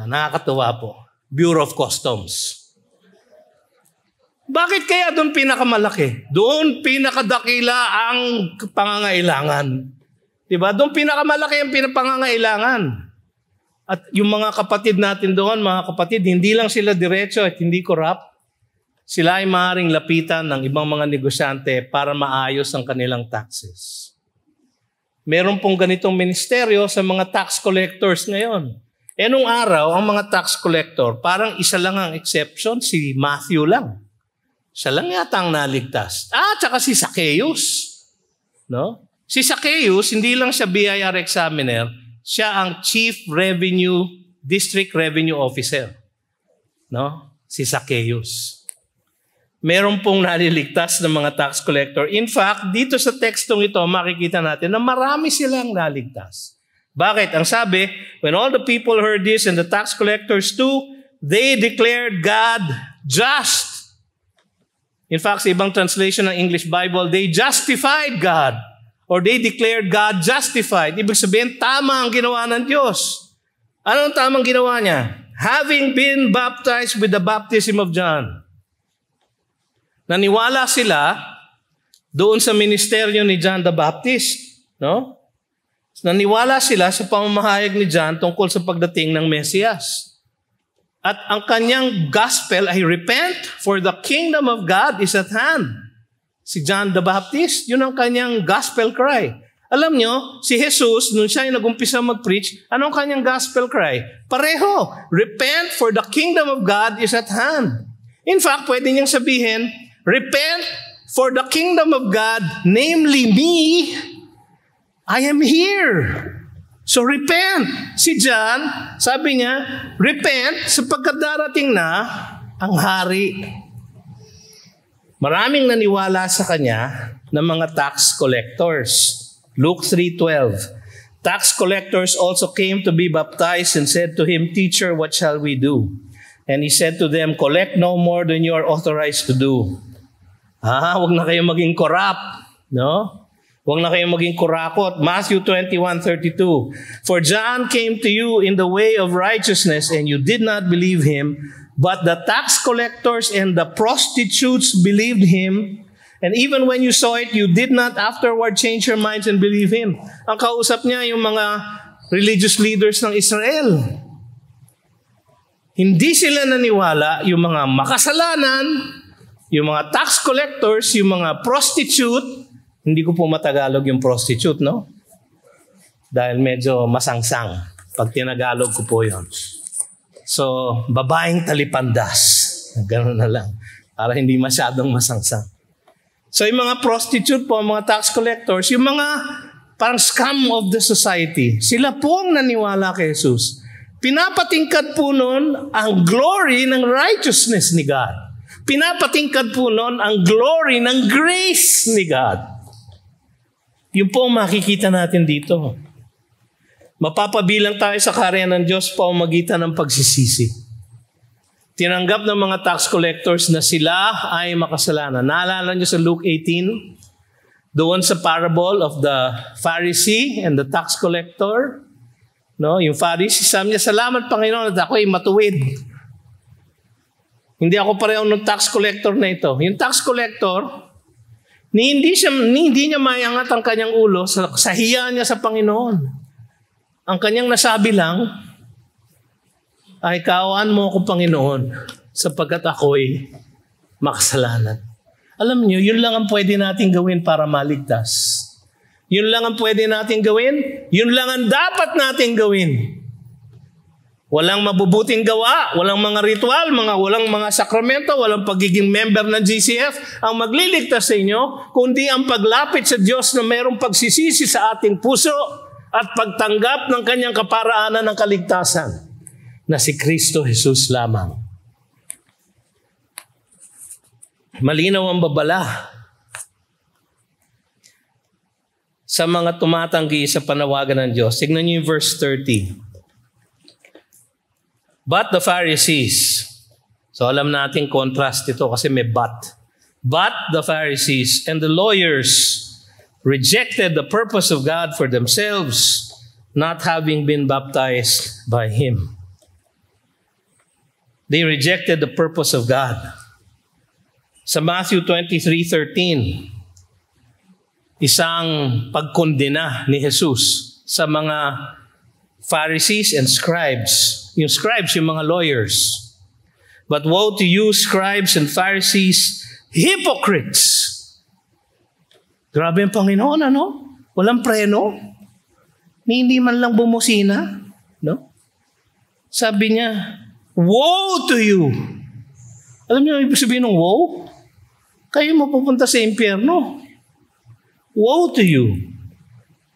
nakakatuwa po, Bureau of Customs. Bakit kaya doon pinakamalaki? Doon pinakadakila ang pangangailangan. Diba? Doon pinakamalaki ang pinapangangailangan. At yung mga kapatid natin doon, mga kapatid, hindi lang sila diretso at hindi corrupt. Sila ay maaaring lapitan ng ibang mga negosyante para maayos ang kanilang taxes. Meron pong ganitong ministeryo sa mga tax collectors ngayon. Nung araw, ang mga tax collector, parang isa lang ang exception, si Matthew lang. Siya lang yata ang naligtas. Tsaka si Zacchaeus. No? Si Zacchaeus, hindi lang siya BIR examiner, siya ang Chief District Revenue Officer. No? Si Zacchaeus. Meron pong naliligtas ng mga tax collector. In fact, dito sa tekstong ito, makikita natin na marami silang naligtas. Bakit? Ang sabi, when all the people heard this and the tax collectors too, they declared God just. In fact, sa ibang translation ng English Bible, they justified God. Or they declared God justified. Ibig sabihin, tama ang ginawa ng Diyos. Ano ang tamang ginawa niya? Having been baptized with the baptism of John. Naniwala sila doon sa ministeryo ni John the Baptist. No? Naniwala sila sa pamamahayag ni John tungkol sa pagdating ng Mesiyas. At ang kanyang gospel ay repent, for the kingdom of God is at hand. Si John the Baptist, yun ang kanyang gospel cry. Alam nyo, si Jesus, nung siya ay nag-umpisa mag-preach, anong kanyang gospel cry? Pareho, repent, for the kingdom of God is at hand. In fact, pwede niyang sabihin, repent, for the kingdom of God, namely me, I am here. So repent. Si John, sabi niya, repent sapagkat darating na ang hari. Maraming naniwala sa kanya ng mga tax collectors. Luke 3:12. Tax collectors also came to be baptized and said to him, "Teacher, what shall we do?" And he said to them, "Collect no more than you are authorized to do." Huwag na kayo maging corrupt, no? Huwag na kayo maging kurakot. Matthew 21:32. For John came to you in the way of righteousness, and you did not believe him, but the tax collectors and the prostitutes believed him. And even when you saw it, you did not afterward change your minds and believe him. Ang kausap niya yung mga religious leaders ng Israel. Hindi sila naniwala, yung mga makasalanan, yung mga tax collectors, yung mga prostitute. Hindi ko po matagalog yung prostitute, no? Dahil medyo masangsang pag tinagalog ko po yon. So, babaeng talipandas. Ganun na lang. Para hindi masyadong masangsang. So, yung mga prostitute po, mga tax collectors, yung mga parang scum of the society, sila po ang naniwala kay Jesus. Pinapatingkad po nun ang glory ng righteousness ni God. Pinapatingkad po nun ang glory ng grace ni God. Yun po ang makikita natin dito. Mapapabilang tayo sa karya ng Diyos pamamagitan ng pagsisisi. Tinanggap ng mga tax collectors na sila ay makasalanan. Naalala niyo sa Luke 18? Doon sa parable of the Pharisee and the tax collector. No? Yung Pharisee, sabi niya, "Salamat Panginoon at ako ay matuwid. Hindi ako pareho ng tax collector na ito." Yung tax collector, hindi niya mayangat ang kanyang ulo sa hiya niya sa Panginoon. Ang kanyang nasabi lang, ay kaawaan mo ako, Panginoon, sapagkat ako'y makasalanan. Alam niyo, yun lang ang pwede natin gawin para maligtas. Yun lang ang pwede natin gawin. Yun lang ang dapat natin gawin. Walang mabubuting gawa, walang mga ritual, walang mga sakramento, walang pagiging member ng GCF ang magliligtas sa inyo, kundi ang paglapit sa Diyos na mayroong pagsisisi sa ating puso at pagtanggap ng kanyang kaparaanan ng kaligtasan na si Kristo Jesus lamang. Malinaw ang babala sa mga tumatanggi sa panawagan ng Diyos. Tignan niyo yung verse 30. But the Pharisees, so alam natin contrast ito kasi may but. But the Pharisees and the lawyers rejected the purpose of God for themselves, not having been baptized by Him. They rejected the purpose of God. Sa Matthew 23:13, isang pagkondena ni Jesus sa mga Pharisees and scribes. Yung scribes, yung mga lawyers. But woe to you, scribes and Pharisees, hypocrites! Grabe ang Panginoon, ano? Walang preno. Hindi man lang bumusina. No? Sabi niya, woe to you! Alam niyo ibig sabihin ng woe? Kayo mapupunta sa impyerno. Woe to you!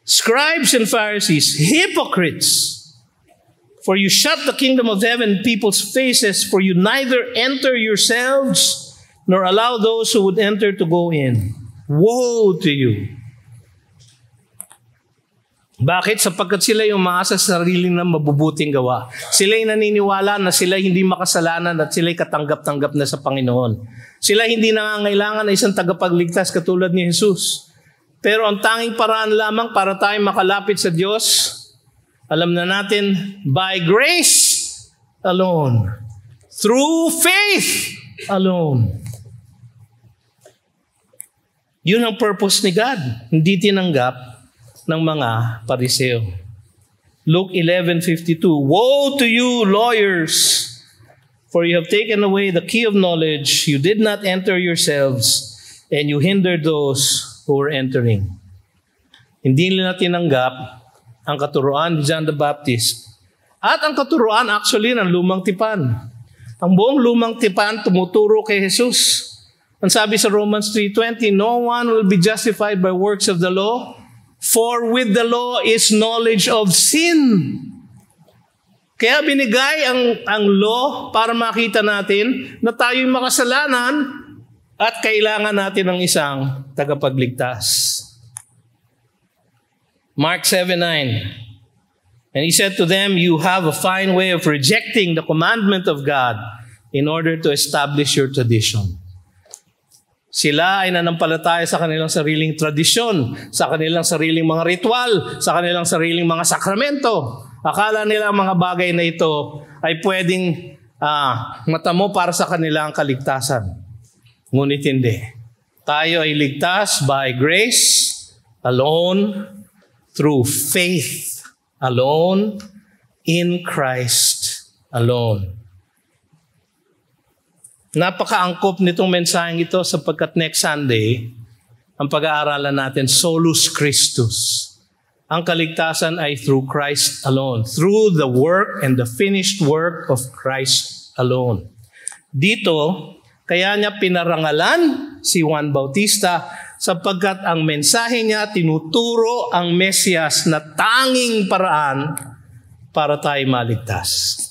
Scribes and Pharisees, hypocrites! For you shut the kingdom of heaven in people's faces, for you neither enter yourselves, nor allow those who would enter to go in. Woe to you! Bakit? Sapagkat sila yung umaasa sa sarili ng mabubuting gawa. Sila yung naniniwala na sila hindi makasalanan at sila katanggap-tanggap na sa Panginoon. Sila hindi nangangailangan na isang tagapagligtas katulad ni Jesus. Pero ang tanging paraan lamang para tayo makalapit sa Diyos, alam na natin, by grace alone. Through faith alone. Yun ang purpose ni God. Hindi tinanggap ng mga Pariseo. Luke 11:52, woe to you, lawyers, for you have taken away the key of knowledge. You did not enter yourselves, and you hindered those who were entering. Hindi nila tinanggap ang katuruan ni John the Baptist. At ang katuruan actually ng lumang tipan. Ang buong lumang tipan tumuturo kay Jesus. Ang sabi sa Romans 3:20, no one will be justified by works of the law, for with the law is knowledge of sin. Kaya binigay ang law para makita natin na tayo'y makasalanan at kailangan natin ng isang tagapagligtas. Mark 7:9. And he said to them, "You have a fine way of rejecting the commandment of God in order to establish your tradition." Sila ay nanampalataya sa kanilang sariling tradisyon, sa kanilang sariling mga ritual, sa kanilang sariling mga sakramento. Akala nila ang mga bagay na ito ay pwedeng matamo para sa kanilang kaligtasan. Ngunit hindi. Tayo ay ligtas by grace alone, through faith alone, in Christ alone. Napakaangkop nitong mensaheng ito sapagkat next Sunday, ang pag-aaralan natin, Solus Christus. Ang kaligtasan ay through Christ alone, through the work and the finished work of Christ alone. Dito, kaya niya pinarangalan si Juan Bautista sapagkat ang mensahe niya tinuturo ang Mesiyas na tanging paraan para tayo maligtas.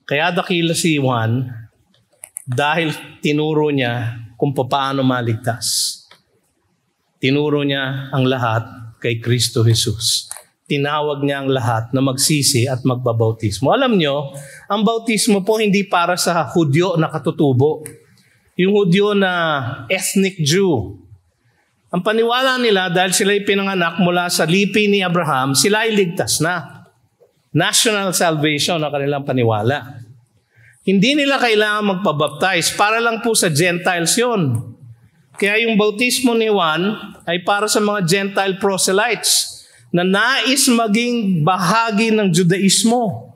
Kaya dakila si Juan dahil tinuro niya kung paano maligtas. Tinuro niya ang lahat kay Kristo Jesus. Tinawag niya ang lahat na magsisi at magbabautismo. Alam niyo, ang bautismo po hindi para sa Hudyo na katutubo. Yung Hudyo na ethnic Jew. Ang paniwala nila dahil sila ay pinanganak mula sa lipi ni Abraham, sila ay ligtas na. National salvation na kanilang paniwala. Hindi nila kailangan magpabaptize. Para lang po sa Gentiles yun. Kaya yung bautismo ni Juan ay para sa mga Gentile proselytes na nais maging bahagi ng Judaismo.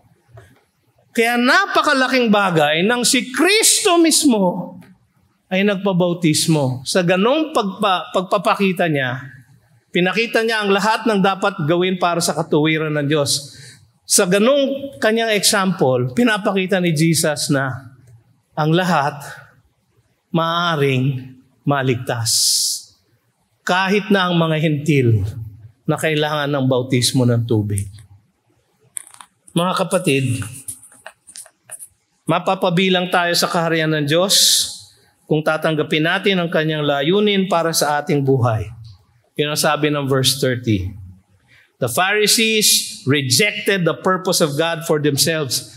Kaya napakalaking bagay nang si Kristo mismo ay nagpabautismo. Sa ganong pagpapakita niya, pinakita niya ang lahat ng dapat gawin para sa katuwiran ng Diyos. Sa ganong kanyang example, pinapakita ni Jesus na ang lahat maaaring maligtas. Kahit na ang mga hentil na kailangan ng bautismo ng tubig. Mga kapatid, mapapabilang tayo sa kaharian ng Diyos kung tatanggapin natin ang kanyang layunin para sa ating buhay. Yun ang sabi ng verse 30. The Pharisees rejected the purpose of God for themselves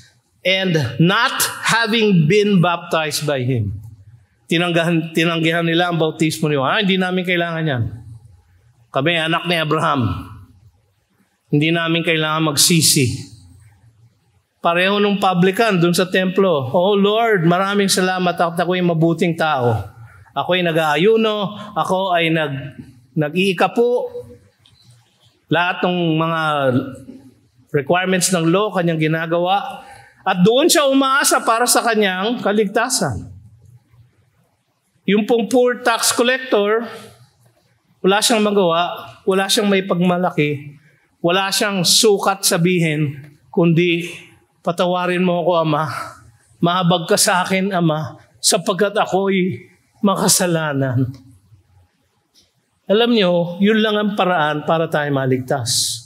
and not having been baptized by Him. Tinanggihan nila ang bautismo ni Juan. Hindi namin kailangan yan. Kami anak ni Abraham. Hindi namin kailangan magsisi. Pareho nung publican dun sa templo. Oh Lord, maraming salamat at ako'y mabuting tao. Ako'y nag-aayuno, ako ay nag-iikapo. Lahat ng mga requirements ng law, kanyang ginagawa. At doon siya umaasa para sa kanyang kaligtasan. Yung pong poor tax collector, wala siyang magawa, wala siyang may pagmalaki, wala siyang sukat sabihin, kundi patawarin mo ako, Ama. Mahabag ka sa akin, Ama, sapagkat ako'y makasalanan. Alam nyo, yun lang ang paraan para tayo maligtas.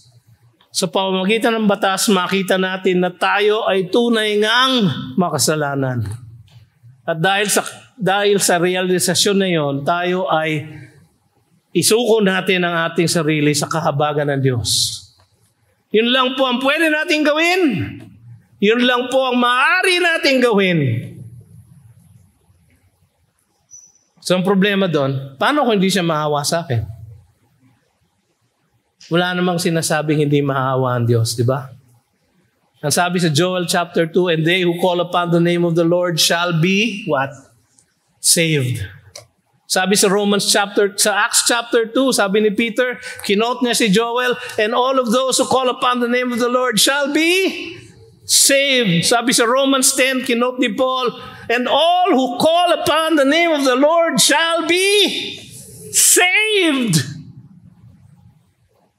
Sa pamamagitan ng batas, makita natin na tayo ay tunay ngang makasalanan. At dahil sa realisasyon na yon, tayo ay isuko natin ang ating sarili sa kahabagan ng Diyos. Yun lang po ang pwede nating gawin. Yun lang po ang maaari nating gawin. So ang problema doon, paano kung hindi siya maawa sa akin? Wala namang sinasabing hindi maawa ang Diyos, di ba? Ang sabi sa Joel chapter 2, and they who call upon the name of the Lord shall be, what? Saved. Sabi sa Acts chapter 2, sabi ni Peter, kinote niya si Joel, and all of those who call upon the name of the Lord shall be saved. Sabi sa Romans 10, kinote ni Paul, and all who call upon the name of the Lord shall be saved.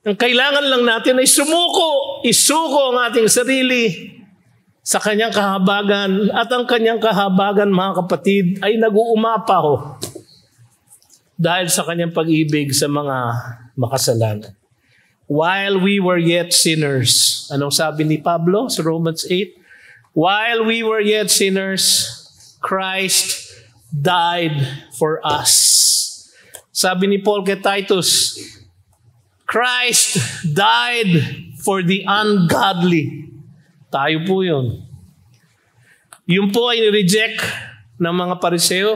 Ang kailangan lang natin ay isuko ang ating sarili sa kanyang kahabagan. At ang kanyang kahabagan, mga kapatid, ay nag-uumapaw dahil sa kanyang pag-ibig sa mga makasalanan. While we were yet sinners, anong sabi ni Pablo sa Romans 8? While we were yet sinners, Christ died for us. Sabi ni Paul kay Titus, Christ died for the ungodly. Tayo po yun. Yun po ay reject ng mga Pariseo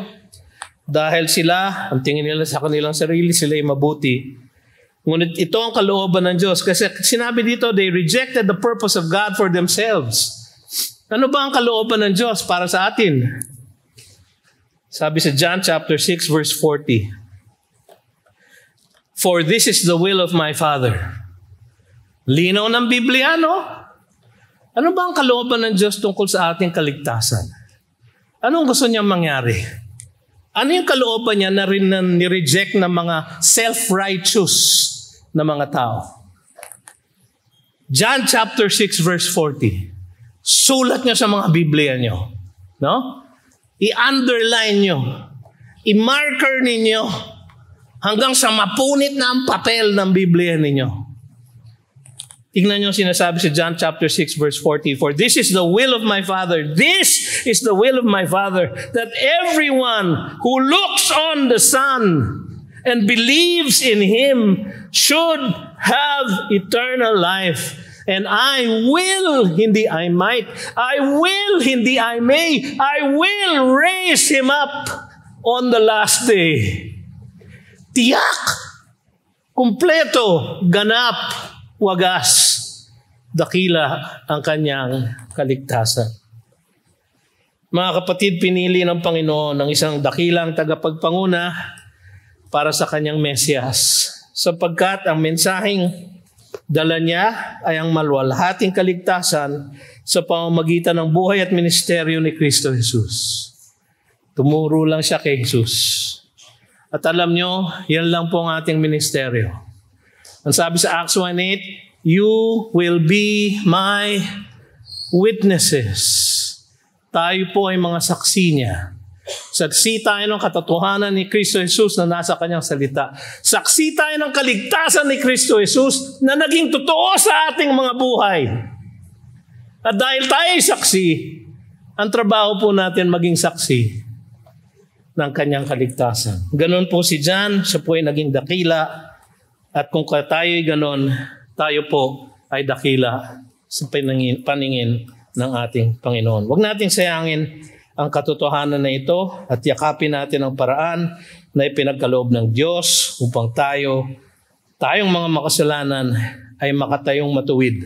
dahil sila, ang tingin nila sa kanilang sarili, sila ay mabuti. Ngunit ito ang kalooban ng Diyos. Kasi sinabi dito, they rejected the purpose of God for themselves. Ano ba ang kalooban ng Diyos para sa atin? Sabi sa John chapter 6 verse 40, "For this is the will of my Father." Linaw ng Biblia, no? Ano ba ang kalooban ng Diyos tungkol sa ating kaligtasan? Anong gusto niyang mangyari? Ano yung kalooban niya na rin ni-reject ng mga self-righteous na mga tao? John chapter 6 verse 40. Sulat niyo sa mga Biblia niyo. No? I-underline niyo. I-marker ninyo hanggang sa mapunit na ang papel ng Biblia ninyo. Tingnan niyo sinasabi sa John chapter 6 verse 40. "For this is the will of my Father. This is the will of my Father, that everyone who looks on the Son and believes in Him should have eternal life. And I will, hindi I might, I will, hindi I may, I will raise him up on the last day." Tiyak, kumpleto, ganap, wagas, dakila ang kanyang kaligtasan. Mga kapatid, pinili ng Panginoon ng isang dakilang tagapagpanguna para sa kanyang Mesiyas, sapagkat ang mensaheng dala niya ay ang maluwalhating kaligtasan sa pamamagitan ng buhay at ministeryo ni Kristo Jesus. Tumuro lang siya kay Jesus. At alam nyo, yan lang po ang ating ministeryo. Ang sabi sa Acts 1:8, "You will be my witnesses." Tayo po ay mga saksi niya. Saksi tayo ng katotohanan ni Kristo Jesus na nasa kanyang salita. Saksi tayo ng kaligtasan ni Kristo Jesus na naging totoo sa ating mga buhay. At dahil tayo ay saksi, ang trabaho po natin maging saksi ng kanyang kaligtasan. Ganon po si John, siya po ay naging dakila. At kung tayo ay ganon, tayo po ay dakila sa paningin ng ating Panginoon. Huwag nating sayangin ang katotohanan na ito at yakapin natin ang paraan na ipinagkaloob ng Diyos upang tayong mga makasalanan ay makatayong matuwid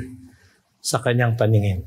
sa kanyang paningin.